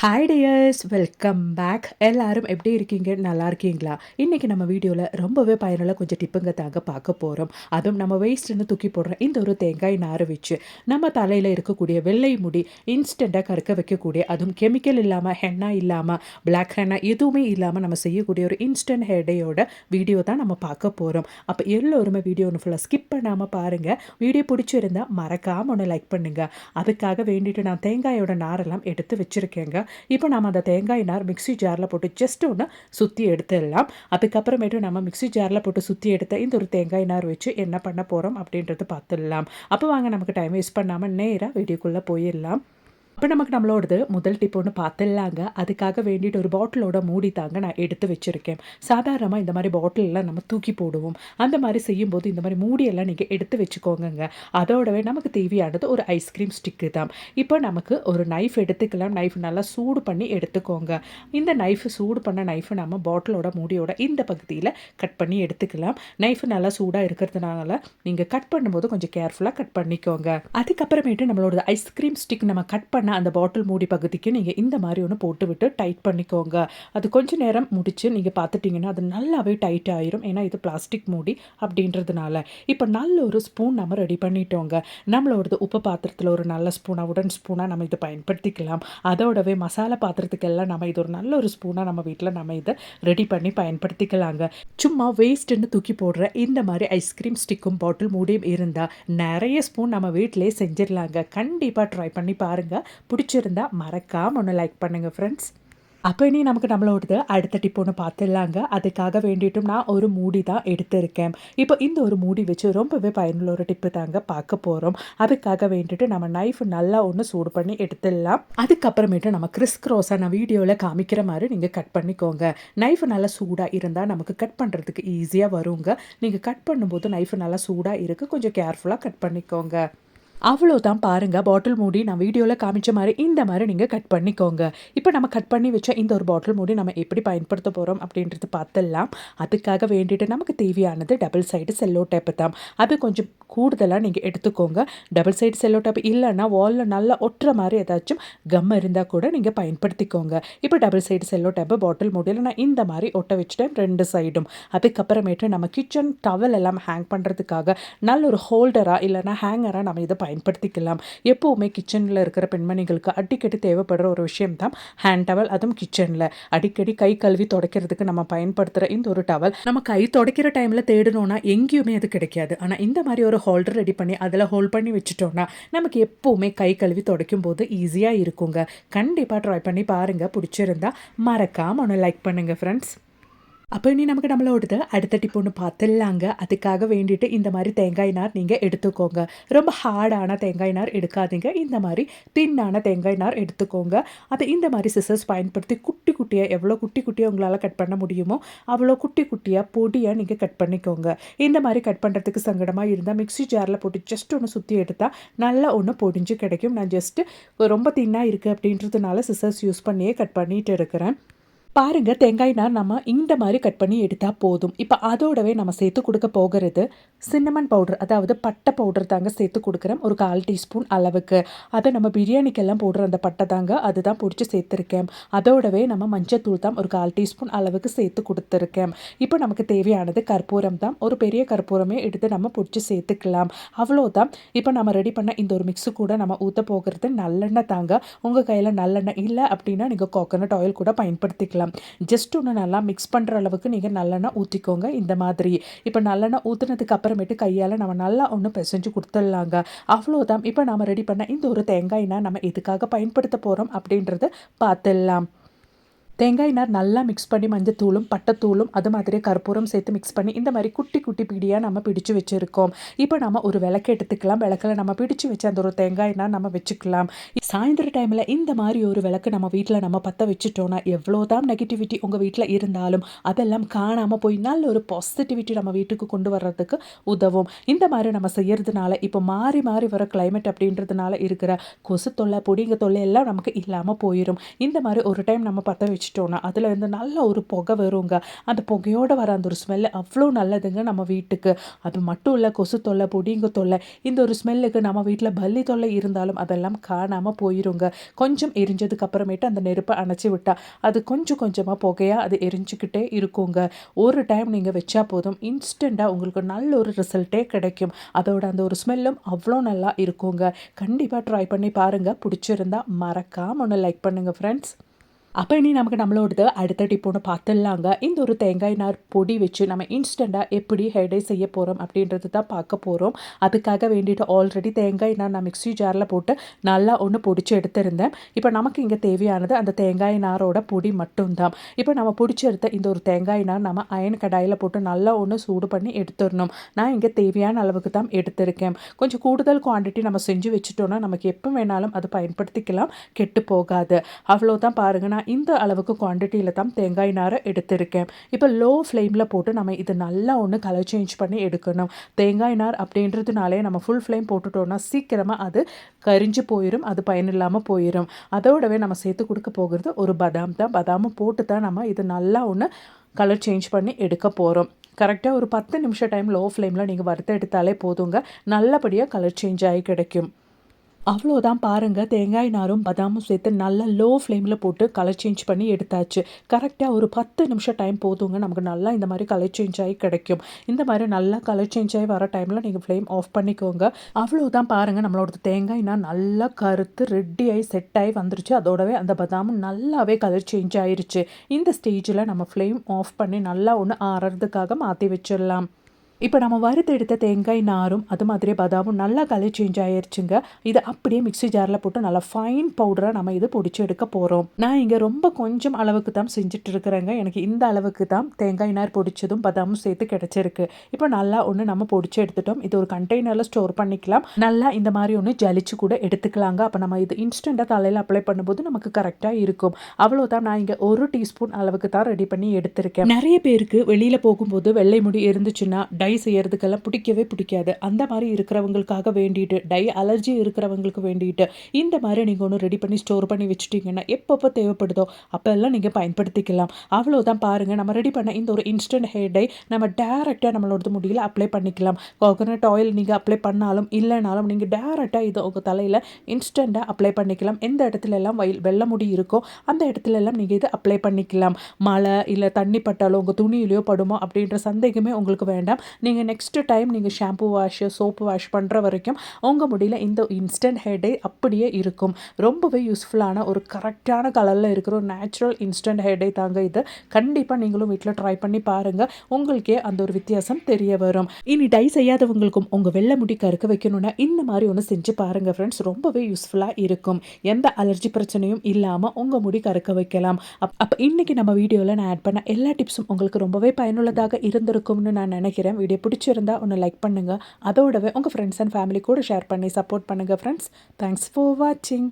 Hi tears, welcome back. எல்லாரும் எப்படி இருக்கீங்க? நல்லா இருக்கீங்களா? இன்றைக்கி நம்ம வீடியோவில் ரொம்பவே பயனுள்ள கொஞ்சம் டிப்புங்க தாங்க பார்க்க போகிறோம். அதுவும் நம்ம வேஸ்ட்டுன்னு தூக்கி போடுற இந்த ஒரு தேங்காய் நாரை வச்சு நம்ம தலையில் இருக்கக்கூடிய வெள்ளை முடி இன்ஸ்டண்ட்டாக கருக்க வைக்கக்கூடிய, அதுவும் கெமிக்கல் இல்லாமல், ஹென்னா இல்லாமல், பிளாக் ஹென்னா எதுவுமே இல்லாமல் நம்ம செய்யக்கூடிய ஒரு இன்ஸ்டன்ட் ஹேர்டேயோட வீடியோ தான் நம்ம பார்க்க போகிறோம். அப்போ எல்லோருமே வீடியோ ஒன்று ஃபுல்லாக ஸ்கிப் பண்ணாமல் பாருங்கள். வீடியோ பிடிச்சிருந்தா மறக்காமல் ஒன்று லைக் பண்ணுங்கள். அதுக்காக வேண்டிட்டு நான் தேங்காயோட நாரெல்லாம் எடுத்து வச்சுருக்கேங்க. இப்போ நம்ம அந்த தேங்காய் நார் மிக்ஸி ஜாரில் போட்டு ஜஸ்ட் ஒன்று சுற்றி எடுத்துடலாம். அதுக்கப்புறமேட்டு நம்ம மிக்ஸி ஜாரில் போட்டு சுற்றி எடுத்த இந்த ஒரு தேங்காய் நார் வச்சு என்ன பண்ண போகிறோம் அப்படின்றது பார்த்துடலாம். அப்போ வாங்க, நமக்கு டைம் வேஸ்ட் பண்ணாமல் நேராக வீடியோக்குள்ளே போயிடலாம். இப்போ நமக்கு நம்மளோடது முதல் டிப் ஒன்று பார்த்துடலாங்க. அதுக்காக வேண்டிட்டு ஒரு பாட்டிலோட மூடி தாங்க நான் எடுத்து வச்சுருக்கேன். சாதாரணமாக இந்த மாதிரி பாட்டிலெலாம் நம்ம தூக்கி போடுவோம். அந்த மாதிரி செய்யும்போது இந்த மாதிரி மூடியெல்லாம் நீங்கள் எடுத்து வச்சுக்கோங்கங்க. அதோடவே நமக்கு தேவையானது ஒரு ஐஸ்கிரீம் ஸ்டிக்கு தான். இப்போ நமக்கு ஒரு நைஃப் எடுத்துக்கலாம். நைஃப் நல்லா சூடு பண்ணி எடுத்துக்கோங்க. இந்த நைஃப் சூடு பண்ண நைஃபை நம்ம பாட்டிலோட மூடியோட இந்த பகுதியில் கட் பண்ணி எடுத்துக்கலாம். நைஃப் நல்லா சூடாக இருக்கிறதுனால நீங்கள் கட் பண்ணும்போது கொஞ்சம் கேர்ஃபுல்லாக கட் பண்ணிக்கோங்க. அதுக்கப்புறமேட்டு நம்மளோட ஐஸ்கிரீம் ஸ்டிக் நம்ம கட் பண்ண அந்த பாட்டில் மூடி பகுதிக்கு நீங்கள் இந்த மாதிரி ஒன்று போட்டு விட்டு டைட் பண்ணிக்கோங்க. அது கொஞ்சம் நேரம் முடிச்சு நீங்கள் பார்த்துட்டிங்கன்னா அது நல்லாவே டைட் ஆயிரும். ஏன்னா இது பிளாஸ்டிக் மூடி அப்படின்றதுனால. இப்போ நல்ல ஒரு ஸ்பூன் நம்ம ரெடி பண்ணிட்டோங்க. நம்மளோடது உப்பு பாத்திரத்தில் ஒரு நல்ல ஸ்பூனாக, உடன் ஸ்பூனாக நம்ம இதை பயன்படுத்திக்கலாம். அதோடவே மசாலா பாத்திரத்துக்கெல்லாம் நம்ம இது ஒரு நல்ல ஒரு ஸ்பூனாக நம்ம வீட்டில் நம்ம இதை ரெடி பண்ணி பயன்படுத்திக்கலாங்க. சும்மா வேஸ்ட்டுன்னு தூக்கி போடுற இந்த மாதிரி ஐஸ்கிரீம் ஸ்டிக்கும் பாட்டில் மூடியும் இருந்தால் நிறைய ஸ்பூன் நம்ம வீட்டிலே செஞ்சிடலாங்க. கண்டிப்பாக ட்ரை பண்ணி பாருங்கள். பிடிச்சிருந்தா மறக்காம ஒன்று லைக் பண்ணுங்கள் ஃப்ரெண்ட்ஸ். அப்போ இனி நமக்கு நம்மளோடது அடுத்த டிப் ஒன்று பார்த்துடலாங்க. அதுக்காக வேண்டிட்டும் நான் ஒரு மூடி தான் எடுத்திருக்கேன். இப்போ இந்த ஒரு மூடி வச்சு ரொம்பவே பயனுள்ள ஒரு டிப்பு தாங்க பார்க்க போகிறோம். அதுக்காக வேண்டிட்டு நம்ம நைஃப் நல்லா ஒன்று சூடு பண்ணி எடுத்துடலாம். அதுக்கப்புறமேட்டு நம்ம கிறிஸ்க்ராஸாக நான் வீடியோவில் காமிக்கிற மாதிரி நீங்கள் கட் பண்ணிக்கோங்க. நைஃப் நல்லா சூடாக இருந்தால் நமக்கு கட் பண்ணுறதுக்கு ஈஸியாக வருங்க. நீங்கள் கட் பண்ணும்போது நைஃப் நல்லா சூடாக இருக்குது, கொஞ்சம் கேர்ஃபுல்லாக கட் பண்ணிக்கோங்க. அவ்வளோதான் பாருங்கள். பாட்டில் மூடி நான் வீடியோவில் காமிச்ச மாதிரி இந்த மாதிரி நீங்கள் கட் பண்ணிக்கோங்க. இப்போ நம்ம கட் பண்ணி வச்ச இந்த ஒரு பாட்டில் மூடி நம்ம எப்படி பயன்படுத்த போகிறோம் அப்படின்றது பார்த்துடலாம். அதுக்காக வேண்டிட்டு நமக்கு தேவையானது டபுள் சைடு செல்லோ டேப்பு தான். அது கொஞ்சம் கூடுதலாக நீங்கள் எடுத்துக்கோங்க. டபுள் சைடு செல்லோ டேப் இல்லைன்னா வாலில் நல்லா ஒட்டுற மாதிரி ஏதாச்சும் கம் இருந்தால் கூட நீங்கள் பயன்படுத்திக்கோங்க. இப்போ டபுள் சைடு செல்லோ டேப்பு பாட்டில் மூடியில் நான் இந்த மாதிரி ஒட்ட வச்சுட்டேன் ரெண்டு சைடும். அதுக்கப்புறமேட்டு நம்ம கிச்சன் டவல் எல்லாம் ஹேங் பண்ணுறதுக்காக நல்ல ஒரு ஹோல்டராக இல்லைனா ஹேங்கராக நம்ம இதை பயன்படுத்திக்கலாம். எப்போவுமே கிச்சனில் இருக்கிற பெண்மணிகளுக்கு அடிக்கடி தேவைப்படுற ஒரு விஷயம் தான் ஹேண்ட் டவல். அதுவும் கிச்சனில் அடிக்கடி கை கழுவி துடைக்கிறதுக்கு நம்ம பயன்படுத்துகிற இந்த ஒரு டவல் நம்ம கை துடைக்கிற டைமில் தேடணும்னா எங்கேயுமே அது கிடைக்காது. ஆனால் இந்த மாதிரி ஒரு ஹோல்டர் ரெடி பண்ணி அதில் ஹோல்ட் பண்ணி வச்சுட்டோம்னா நமக்கு எப்போவுமே கை கழுவி துடைக்கும் போது ஈஸியாக இருக்குங்க. கண்டிப்பாக ட்ரை பண்ணி பாருங்கள். பிடிச்சிருந்தா மறக்காமல் ஒன்று லைக் பண்ணுங்கள் ஃப்ரெண்ட்ஸ். அப்போ இனி நமக்கு நம்மளோடது அடுத்த டிப் ஒன்று பார்த்துடலாங்க. அதுக்காக வேண்டிட்டு இந்த மாதிரி தேங்காய் நார் நீங்கள் எடுத்துக்கோங்க. ரொம்ப ஹார்டான தேங்காய் நார் எடுக்காதீங்க. இந்த மாதிரி தின்னான தேங்காய் நார் எடுத்துக்கோங்க. அதை இந்த மாதிரி சிசர்ஸ் பயன்படுத்தி குட்டி குட்டியாக, எவ்வளோ குட்டி குட்டியாக உங்களால் கட் பண்ண முடியுமோ அவ்வளோ குட்டி குட்டியாக பொடியாக நீங்கள் கட் பண்ணிக்கோங்க. இந்த மாதிரி கட் பண்ணுறதுக்கு சங்கடமாக இருந்தால் மிக்ஸி ஜாரில் போட்டு ஜஸ்ட் ஒன்று சுற்றி எடுத்தால் நல்லா ஒன்று பொடிஞ்சு கிடைக்கும். நான் ஜஸ்ட்டு ரொம்ப தின்னாக இருக்குது அப்படின்றதுனால சிசர்ஸ் யூஸ் பண்ணியே கட் பண்ணிட்டு இருக்கிறேன். பாருங்கள், தேங்காய் நார் நம்ம இந்த மாதிரி கட் பண்ணி எடுத்தால் போதும். இப்போ அதோடவே நம்ம சேர்த்து கொடுக்க போகிறது சின்னமன் பவுடர், அதாவது பட்டை பவுடர் தாங்க சேர்த்து கொடுக்குறேன். ஒரு 1/4 டீஸ்பூன் அளவுக்கு. அதை நம்ம பிரியாணிக்கெல்லாம் போடுற அந்த பட்டை தாங்க, அதுதான் பிடிச்சி சேர்த்துருக்கேன். அதோடவே நம்ம மஞ்சத்தூள் தான் ஒரு 1/4 டீஸ்பூன் அளவுக்கு சேர்த்து கொடுத்துருக்கேன். இப்போ நமக்கு தேவையானது கற்பூரம் தான். ஒரு பெரிய கற்பூரமே எடுத்து நம்ம பிடிச்சி சேர்த்துக்கலாம். அவ்வளோதான். இப்போ நம்ம ரெடி பண்ண இந்த ஒரு மிக்ஸு கூட நம்ம ஊற்ற போகிறது நல்லெண்ணெய் தாங்க. உங்கள் கையில் நல்லெண்ணெய் இல்லை அப்படின்னா நீங்கள் கோகோனட் ஆயில் கூட பயன்படுத்திக்கலாம். ஜஸ்ட் ஒன்று நல்லா மிக்ஸ் பண்ணுற அளவுக்கு நீங்கள் நல்லெண்ணெய் ஊற்றிக்கோங்க. இந்த மாதிரி இப்போ நல்லெண்ணெய் ஊற்றுனதுக்கு அப்புறமேட்டு கையால் நம்ம நல்லா ஒன்று பிசைஞ்சு கொடுத்துடலாங்க. அவ்வளோதான். இப்போ நம்ம ரெடி பண்ண இந்த ஒரு தேங்காய்னா நம்ம எதுக்காக பயன்படுத்த போகிறோம் அப்படின்றத பார்த்துடலாம். தேங்காய் நார் நல்லா மிக்ஸ் பண்ணி மஞ்சத்தூளும் பட்டைத்தூளும் அது மாதிரி கற்பூரம் சேர்த்து மிக்ஸ் பண்ணி இந்த மாதிரி குட்டி குட்டி பிடியாக நம்ம பிடிச்சு வச்சுருக்கோம். இப்போ நம்ம ஒரு விளக்கு எடுத்துக்கலாம். விளக்கில் நம்ம பிடிச்சு வச்ச அந்த ஒரு தேங்காய் நார் நம்ம வச்சுக்கலாம். சாயந்தர டைமில் இந்த மாதிரி ஒரு விளக்கு நம்ம வீட்டில் நம்ம பற்ற வச்சுட்டோன்னா எவ்வளோதான் நெகட்டிவிட்டி உங்கள் வீட்டில் இருந்தாலும் அதெல்லாம் காணாமல் போய் நல்ல ஒரு பாசிட்டிவிட்டி நம்ம வீட்டுக்கு கொண்டு வர்றதுக்கு உதவும். இந்த மாதிரி நம்ம செய்யறதுனால இப்போ மாறி மாறி வர கிளைமேட் அப்படின்றதுனால இருக்கிற கொசு தொல்லை, பொடிங்க தொல்லை எல்லாம் நமக்கு இல்லாமல் போயிடும். இந்த மாதிரி ஒரு டைம் நம்ம பற்ற வச்சு வச்சுட்டோன்னா அதில் இருந்து நல்ல ஒரு புகை வருங்க. அந்த புகையோட வர அந்த ஒரு ஸ்மெல் அவ்வளோ நல்லதுங்க நம்ம வீட்டுக்கு. அது மட்டும் இல்ல, கொசு தொல்லை, பொடிங்க தொல்லை, இந்த ஒரு ஸ்மெல்லுக்கு நம்ம வீட்டில் பல்லி தொல்லை இருந்தாலும் அதெல்லாம் காணாமல் போயிருங்க. கொஞ்சம் எரிஞ்சதுக்கு அப்புறமேட்டு அந்த நெருப்பை அணைச்சி விட்டா அது கொஞ்சம் கொஞ்சமாக புகையாக அது எரிஞ்சுக்கிட்டே இருக்குங்க. ஒரு டைம் நீங்கள் வச்சா போதும், இன்ஸ்டண்ட்டாக உங்களுக்கு நல்ல ஒரு ரிசல்ட்டே கிடைக்கும். அதோட அந்த ஒரு ஸ்மெல்லும் அவ்வளோ நல்லா இருக்குங்க. கண்டிப்பாக ட்ரை பண்ணி பாருங்கள். பிடிச்சிருந்தா மறக்காம ஒன்று லைக் பண்ணுங்கள் ஃப்ரெண்ட்ஸ். அப்போ இனி நமக்கு நம்மளோடது அடுத்த டிப் ஒன்று பார்த்துடலாங்க. இந்த ஒரு தேங்காய் நார் பொடி வச்சு நம்ம இன்ஸ்டண்ட்டாக எப்படி ஹேர் டை செய்ய போகிறோம் அப்படின்றது தான் பார்க்க போகிறோம். அதுக்காக வேண்டிட்டு ஆல்ரெடி தேங்காய் நார் நான் மிக்ஸி ஜாரில் போட்டு நல்லா ஒன்று பொடிச்சு எடுத்திருந்தேன். இப்போ நமக்கு இங்கே தேவையானது அந்த தேங்காய் நாரோட பொடி மட்டும்தான். இப்போ நம்ம பொடிச்சு எடுத்த இந்த ஒரு தேங்காய் நார் நம்ம அயன் கடாயில் போட்டு நல்லா ஒன்று சூடு பண்ணி எடுத்துடணும். நான் இங்கே தேவையான அளவுக்கு தான் எடுத்திருக்கேன். கொஞ்சம் கூடுதல் குவான்டிட்டி நம்ம செஞ்சு வச்சுட்டோன்னா நமக்கு எப்போ வேணாலும் அதை பயன்படுத்திக்கலாம், கெட்டு போகாது. அவ்வளோதான் பாருங்கள். நான் இந்த அளவுக்கு குவான்டிட்டியில் தான் தேங்காய் நாரை எடுத்திருக்கேன். இப்போ லோ ஃப்ளேமில் போட்டு நம்ம இது நல்லா ஒன்று கலர் சேஞ்ச் பண்ணி எடுக்கணும். தேங்காய் நார் அப்படின்றதுனாலே நம்ம ஃபுல் ஃப்ளேம் போட்டுட்டோன்னா சீக்கிரமாக அது கரிஞ்சு போயிடும், அது பயனில்லாமல் போயிடும். அதோடவே நம்ம சேர்த்து கொடுக்க போகிறது ஒரு பதாம் தான். பதாமும் போட்டு தான் நம்ம இது நல்லா ஒன்று கலர் சேஞ்ச் பண்ணி எடுக்க போகிறோம். கரெக்டாக ஒரு 10 நிமிஷம் டைம் லோ ஃப்ளேமில் நீங்கள் வறுத்து எடுத்தாலே போதுங்க, நல்லபடியாக கலர் சேஞ்ச் ஆகி கிடைக்கும். அவ்வளோதான் பாருங்கள். தேங்காய் நாரும் பதாமும் சேர்த்து நல்லா லோ ஃப்ளேமில் போட்டு கலர் சேஞ்ச் பண்ணி எடுத்தாச்சு. கரெக்டாக ஒரு 10 நிமிஷம் டைம் போதுங்க, நமக்கு நல்லா இந்த மாதிரி கலர் சேஞ்ச் ஆகி கிடைக்கும். இந்த மாதிரி நல்லா கலர் சேஞ்ச் ஆகி வர டைமில் நீங்கள் ஃப்ளேம் ஆஃப் பண்ணிக்கோங்க. அவ்வளோதான் பாருங்கள், நம்மளோட தேங்காய் நார் நல்லா கருத்து ரெடி ஆகி செட் ஆகி வந்துருச்சு. அதோடவே அந்த பதாமும் நல்லாவே கலர் சேஞ்ச் ஆயிருச்சு. இந்த ஸ்டேஜில் நம்ம ஃப்ளேம் ஆஃப் பண்ணி நல்லா ஒன்று ஆறுறதுக்காக மாற்றி வச்சிடலாம். இப்போ நம்ம வறுத்து எடுத்த தேங்காய் நாரும் அது மாதிரி பதாமும் நல்லா கலர் சேஞ்ச் ஆயிடுச்சுங்க. இதை அப்படியே மிக்ஸி ஜாரில் போட்டு நல்லா ஃபைன் பவுடராக நம்ம இது பொடிச்சு எடுக்க போகிறோம். நான் இங்கே ரொம்ப கொஞ்சம் அளவுக்கு தான் செஞ்சுட்டு இருக்கிறேங்க. எனக்கு இந்த அளவுக்கு தான் தேங்காய் நார் பொடிச்சதும் பதாமும் சேர்த்து கிடச்சிருக்கு. இப்போ நல்லா ஒன்று நம்ம பொடிச்சு எடுத்துட்டோம். இது ஒரு கண்டெய்னரில் ஸ்டோர் பண்ணிக்கலாம். நல்லா இந்த மாதிரி ஒன்று ஜலிச்சு கூட எடுத்துக்கலாங்க. அப்போ நம்ம இது இன்ஸ்டண்ட்டாக தலையில் அப்ளை பண்ணும்போது நமக்கு கரெக்டாக இருக்கும். அவ்வளோதான். நான் இங்கே 1 டீஸ்பூன் அளவுக்கு தான் ரெடி பண்ணி எடுத்திருக்கேன். நிறைய பேருக்கு வெளியில் போகும்போது வெள்ளை முடி இருந்துச்சுன்னா டை செய்யறதுக்கெல்லாம் பிடிக்கவே பிடிக்காது. அந்த மாதிரி இருக்கிறவங்களுக்காக வேண்டிட்டு, டை அலர்ஜி இருக்கிறவங்களுக்கு வேண்டிட்டு இந்த மாதிரி நீங்கள் ஒன்று ரெடி பண்ணி ஸ்டோர் பண்ணி வச்சுட்டிங்கன்னா எப்பப்போ தேவைப்படுதோ அப்போல்லாம் நீங்கள் பயன்படுத்திக்கலாம். அவ்வளோதான் பாருங்கள், நம்ம ரெடி பண்ண இந்த ஒரு இன்ஸ்டன்ட் ஹேர் டை நம்ம டேரெக்டாக நம்மளோட முடியல அப்ளை பண்ணிக்கலாம். கோகோனட் ஆயில் நீங்கள் அப்ளை பண்ணாலும் இல்லைனாலும் நீங்கள் டேரெக்டாக இதை உங்கள் தலையில் இன்ஸ்டண்ட்டாக அப்ளை பண்ணிக்கலாம். எந்த இடத்துல எல்லாம் வெள்ளை முடி இருக்கோ அந்த இடத்துல எல்லாம் நீங்கள் இதை அப்ளை பண்ணிக்கலாம். மழை இல்லை தண்ணி பட்டாலோ உங்கள் துணியிலையோ படுமோ அப்படின்ற சந்தேகமே உங்களுக்கு வேண்டாம். நீங்கள் நெக்ஸ்ட்டு டைம் நீங்கள் ஷாம்பு வாஷ், சோப்பு வாஷ் பண்ணுற வரைக்கும் உங்கள் முடியல இந்த இன்ஸ்டன்ட் ஹேர் டை அப்படியே இருக்கும். ரொம்பவே யூஸ்ஃபுல்லான ஒரு கரெக்டான கலரில் இருக்கிற ஒரு நேச்சுரல் இன்ஸ்டன்ட் ஹேர் டை தாங்க இது. கண்டிப்பாக நீங்களும் வீட்டில் ட்ரை பண்ணி பாருங்கள், உங்களுக்கே அந்த ஒரு வித்தியாசம் தெரிய வரும். இனி டை செய்யாதவங்களுக்கும் உங்கள் வெள்ளை முடி கருக்க வைக்கணும்னா இந்த மாதிரி ஒன்று செஞ்சு பாருங்கள் ஃப்ரெண்ட்ஸ். ரொம்பவே யூஸ்ஃபுல்லாக இருக்கும். எந்த அலர்ஜி பிரச்சனையும் இல்லாமல் உங்கள் முடி கருக்க வைக்கலாம். அப்போ இன்றைக்கி நம்ம வீடியோவில் நான் ஆட் பண்ண எல்லா டிப்ஸும் உங்களுக்கு ரொம்பவே பயனுள்ளதாக இருந்திருக்கும்னு நான் நினைக்கிறேன். வீடியோ பிடிச்சிருந்தா ஒன்று லைக் பண்ணுங்கள். அதோடவே உங்கள் ஃப்ரெண்ட்ஸ் அண்ட் ஃபேமிலி கூட ஷேர் பண்ணி சப்போர்ட் பண்ணுங்கள் ஃப்ரெண்ட்ஸ். தேங்க்ஸ் ஃபார் வாட்சிங்.